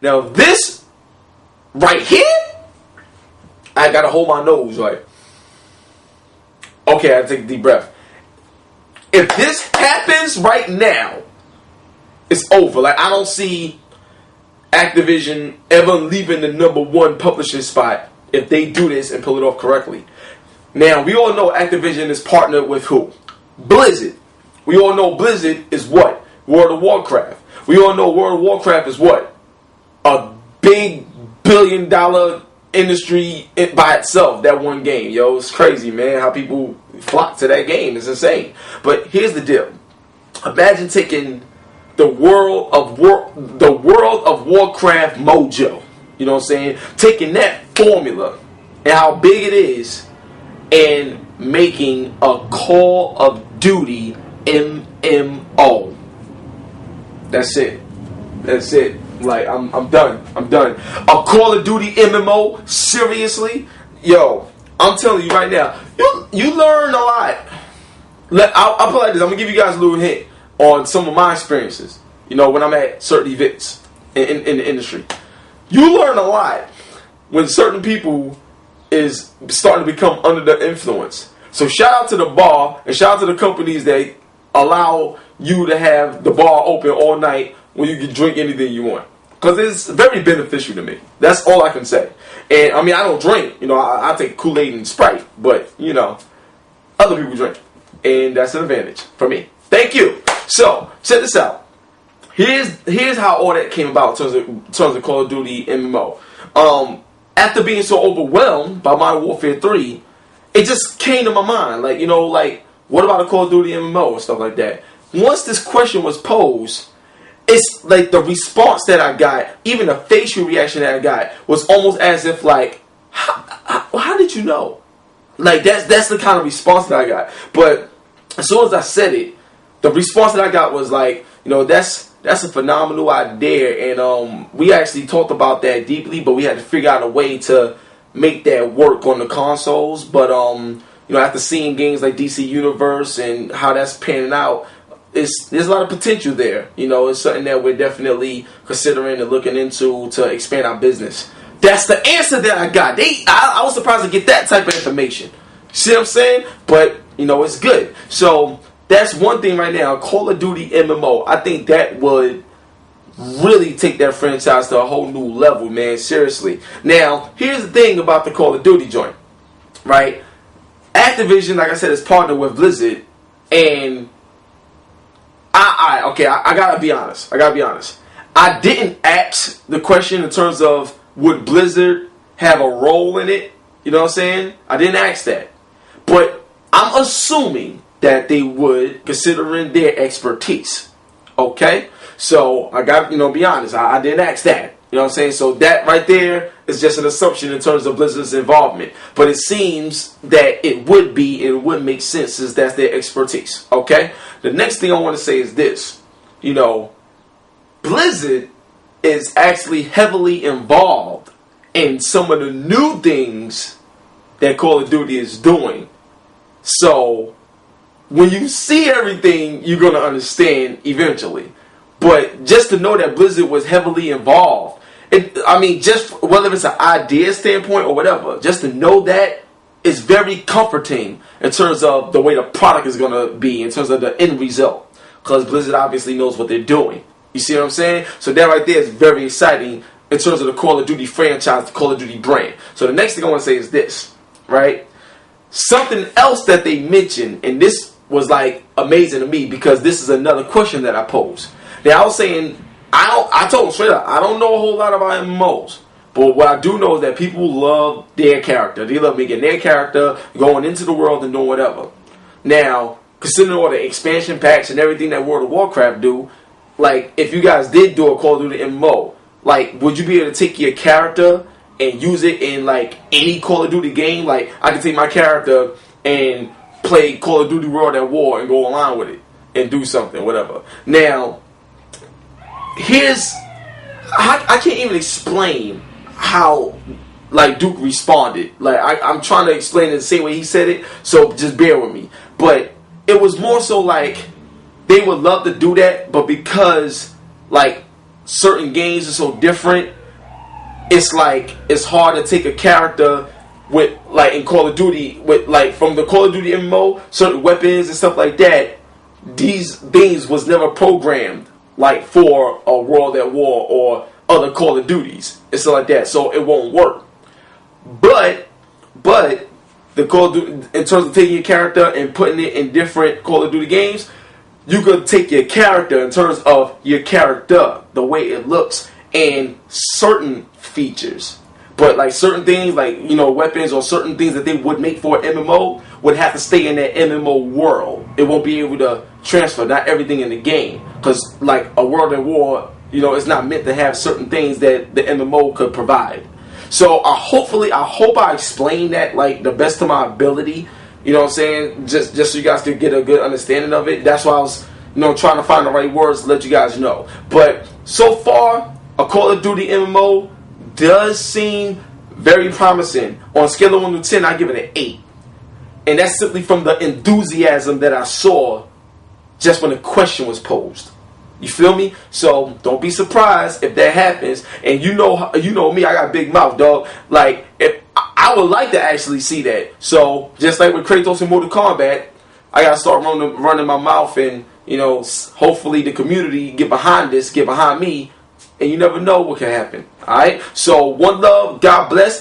Now this right here, I gotta hold my nose, right? Okay, I take a deep breath. If this happens right now, it's over. Like, I don't see Activision ever leaving the #1 publishing spot if they do this and pull it off correctly. Now, we all know Activision is partnered with who? Blizzard. We all know Blizzard is what? World of Warcraft. We all know World of Warcraft is what? A big billion-dollar industry by itself, that one game. Yo, it's crazy, man, how people flock to that game. It's insane. But here's the deal. Imagine taking the World of Warcraft mojo, you know what I'm saying? Taking that formula and how big it is and making a Call of Duty MMO. That's it. That's it. Like, I'm done. I'm done. A Call of Duty MMO? Seriously? Yo, I'm telling you right now, you learn a lot. I'll put it like this. I'm going to give you guys a little hint on some of my experiences, you know, when I'm at certain events in the industry. You learn a lot when certain people is starting to become under the influence. So shout out to the bar and shout out to the companies that allow you to have the bar open all night when you can drink anything you want. Because it's very beneficial to me. That's all I can say. And, I mean, I don't drink. You know, I take Kool-Aid and Sprite. But, you know, other people drink. And that's an advantage for me. Thank you. So, check this out. Here's how all that came about in terms of Call of Duty MMO. After being so overwhelmed by Modern Warfare 3, it just came to my mind. Like, you know, like, what about a Call of Duty MMO and stuff like that? Once this question was posed, it's like the response that I got, even the facial reaction that I got, was almost as if like, how did you know? Like, that's the kind of response that I got. But as soon as I said it, the response that I got was like, you know, that's a phenomenal idea, and we actually talked about that deeply, but we had to figure out a way to make that work on the consoles. But you know, after seeing games like DC Universe and how that's panning out, there's a lot of potential there. You know, it's something that we're definitely considering and looking into to expand our business. That's the answer that I got. I was surprised to get that type of information. See what I'm saying? But, you know, it's good. So that's one thing right now. Call of Duty MMO. I think that would really take that franchise to a whole new level, man. Seriously. Now, here's the thing about the Call of Duty joint, right? Activision, like I said, is partnered with Blizzard, and I gotta be honest. I didn't ask the question in terms of would Blizzard have a role in it. You know what I'm saying? I didn't ask that. But I'm assuming that they would, considering their expertise. Okay? So, I got, you know, be honest. I didn't ask that. You know what I'm saying? So, that right there is just an assumption in terms of Blizzard's involvement. But it seems that it would be, and it would make sense, since that's their expertise. Okay? The next thing I want to say is this. You know, Blizzard is actually heavily involved in some of the new things that Call of Duty is doing. So, when you see everything, you're going to understand eventually. But just to know that Blizzard was heavily involved, just whether it's an idea standpoint or whatever, just to know that is very comforting in terms of the way the product is going to be, in terms of the end result. Because Blizzard obviously knows what they're doing. You see what I'm saying? So that right there is very exciting in terms of the Call of Duty franchise, the Call of Duty brand. So the next thing I want to say is this, right? Something else that they mentioned, and this was like amazing to me because this is another question that I posed. Now I was saying, I told them straight up, I don't know a whole lot about MMOs. But what I do know is that people love their character. They love making their character, going into the world and doing whatever. Now, considering all the expansion packs and everything that World of Warcraft do, like, if you guys did do a Call of Duty MMO, like, would you be able to take your character and use it in, like, any Call of Duty game? Like, I can take my character and play Call of Duty World at War and go online with it and do something, whatever. Now, I can't even explain how, like, Duke responded. Like, I'm trying to explain it the same way he said it, so just bear with me. But it was more so like they would love to do that, but because, like, certain games are so different. It's like it's hard to take a character with, like in Call of Duty, with like from the Call of Duty MMO, certain weapons and stuff like that. These things was never programmed like for a World at War or other Call of Duties and stuff like that, so it won't work. But the Call of Duty, in terms of taking your character and putting it in different Call of Duty games, you could take your character in terms of your character, the way it looks, and certain features. But like certain things, like, you know, weapons or certain things that they would make for an MMO would have to stay in that MMO world. It won't be able to transfer, not everything in the game. Because like a World at War, you know, it's not meant to have certain things that the MMO could provide. So I hope I explained that like the best of my ability. You know what I'm saying? Just so you guys could get a good understanding of it. That's why I was, you know, trying to find the right words to let you guys know. But so far, a Call of Duty MMO does seem very promising. On a scale of 1 to 10, I give it an 8. And that's simply from the enthusiasm that I saw just when the question was posed. You feel me? So don't be surprised if that happens. And you know me, I got a big mouth, dog. Like, if I would like to actually see that. So just like with Kratos in Mortal Kombat, I gotta start running my mouth, and you know, hopefully the community get behind this, get behind me, and you never know what can happen. All right. So one love, God bless.